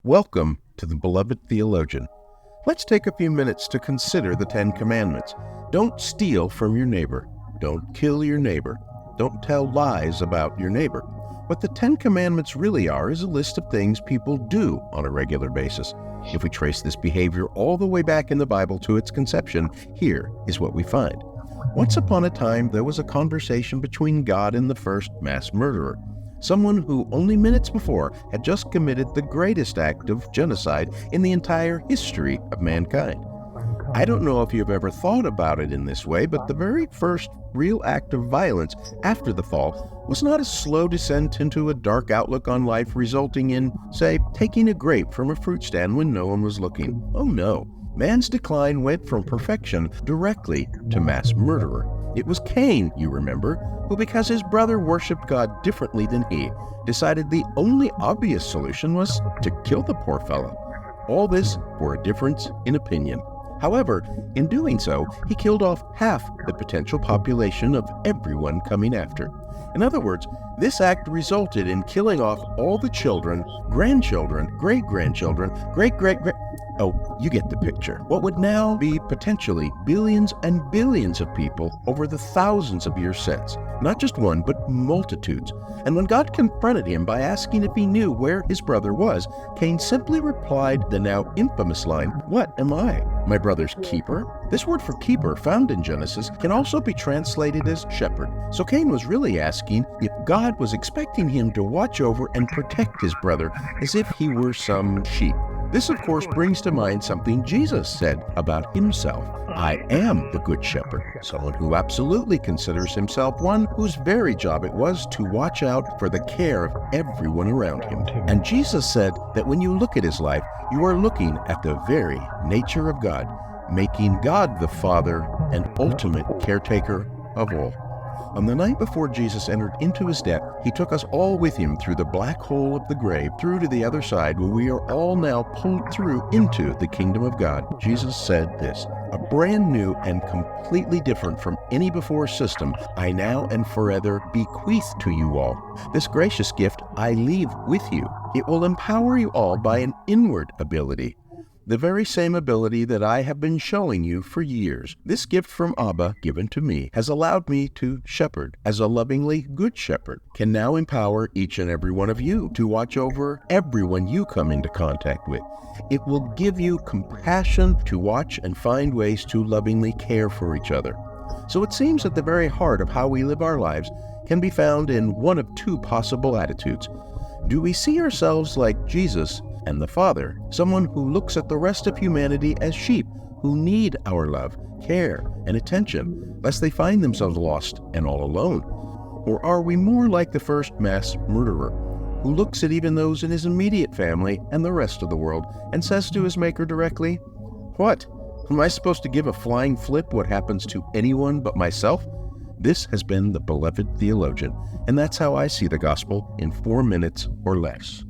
Welcome to the Beloved Theologian. Let's take a few minutes to consider the Ten Commandments. Don't steal from your neighbor. Don't kill your neighbor. Don't tell lies about your neighbor. What the Ten Commandments really are is a list of things people do on a regular basis. If we trace this behavior all the way back in the Bible to its conception, here is what we find. Once upon a time, there was a conversation between God and the first mass murderer. Someone who only minutes before had just committed the greatest act of genocide in the entire history of mankind. I don't know if you've ever thought about it in this way, but the very first real act of violence after the fall was not a slow descent into a dark outlook on life resulting in, say, taking a grape from a fruit stand when no one was looking. Oh no. Man's decline went from perfection directly to mass murderer. It was Cain, you remember, who, because his brother worshipped God differently than he, decided the only obvious solution was to kill the poor fellow. All this for a difference in opinion. However, in doing so, he killed off half the potential population of everyone coming after. In other words, this act resulted in killing off all the children, grandchildren, great-grandchildren, great-great-great... Oh, you get the picture. What would now be potentially billions and billions of people over the thousands of years since. Not just one, but multitudes. And when God confronted him by asking if he knew where his brother was, Cain simply replied the now infamous line, "What am I? My brother's keeper?" This word for keeper, found in Genesis, can also be translated as shepherd. So Cain was really asking if God was expecting him to watch over and protect his brother as if he were some sheep. This, of course, brings to mind something Jesus said about himself. I am the good shepherd, someone who absolutely considers himself one whose very job it was to watch out for the care of everyone around him. And Jesus said that when you look at his life, you are looking at the very nature of God, making God the Father and ultimate caretaker of all. On the night before Jesus entered into his death, he took us all with him through the black hole of the grave, through to the other side, where we are all now pulled through into the kingdom of God. Jesus said this, "A brand new and completely different from any before system, I now and forever bequeath to you all. This gracious gift I leave with you. It will empower you all by an inward ability. The very same ability that I have been showing you for years. This gift from Abba, given to me, has allowed me to shepherd, as a lovingly good shepherd, can now empower each and every one of you to watch over everyone you come into contact with. It will give you compassion to watch and find ways to lovingly care for each other." So it seems that the very heart of how we live our lives can be found in one of two possible attitudes. Do we see ourselves like Jesus and the Father, someone who looks at the rest of humanity as sheep who need our love, care, and attention, lest they find themselves lost and all alone? Or are we more like the first mass murderer, who looks at even those in his immediate family and the rest of the world and says to his Maker directly, "What? Am I supposed to give a flying flip what happens to anyone but myself?" This has been the Beloved Theologian, and that's how I see the gospel in 4 minutes or less.